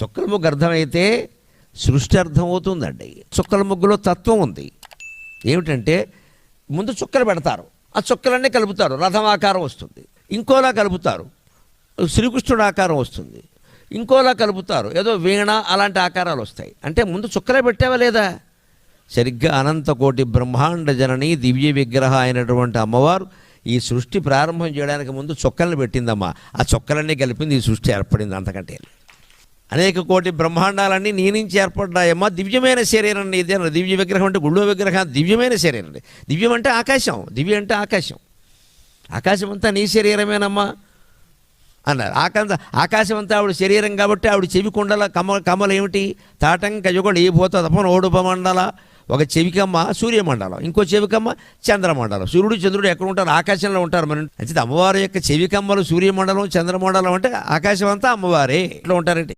చుక్కల ముగ్గు అర్థమైతే సృష్టి అర్థమవుతుందండి. చుక్కల ముగ్గులో తత్వం ఉంది. ఏమిటంటే ముందు చుక్కలు పెడతారు, ఆ చుక్కలన్నీ కలుపుతారు, రథం ఆకారం వస్తుంది. ఇంకోలా కలుపుతారు, శ్రీకృష్ణుడు ఆకారం వస్తుంది. ఇంకోలా కలుపుతారు, ఏదో వీణ అలాంటి ఆకారాలు వస్తాయి. అంటే ముందు చుక్కలే పెట్టావా లేదా? సరిగ్గా అనంతకోటి బ్రహ్మాండ జనని దివ్య విగ్రహ అయినటువంటి అమ్మవారు ఈ సృష్టి ప్రారంభం చేయడానికి ముందు చుక్కలను పెట్టిందమ్మా. ఆ చుక్కలన్నీ కలిపింది ఈ సృష్టి ఏర్పడింది. అంతకంటే అనేక కోటి బ్రహ్మాండాలన్నీ నీ నుంచి ఏర్పడ్డాయమ్మా. దివ్యమైన శరీరం నీది అన్నారు. దివ్య విగ్రహం అంటే గుళ్ళో విగ్రహం, దివ్యమైన శరీరం. దివ్యం అంటే ఆకాశం, దివ్య అంటే ఆకాశం. ఆకాశం అంతా నీ శరీరమేనమ్మా అన్నారు. ఆకాశం అంతా ఆవిడ శరీరం కాబట్టి ఆవిడ చెవి కుండల కమలు ఏమిటి? తాటంక యుగడు ఈ భూత తపన ఓడుపమండల. ఒక చెవికమ్మ సూర్యమండలం, ఇంకో చెవికమ్మ చంద్రమండలం. సూర్యుడు చంద్రుడు ఎక్కడ ఉంటారు? ఆకాశంలో ఉంటారు. మనం అంటే అమ్మవారి యొక్క చెవికమ్మలు సూర్యమండలం చంద్రమండలం అంటే ఆకాశం అంతా అమ్మవారే. ఇట్లా ఉంటారంటే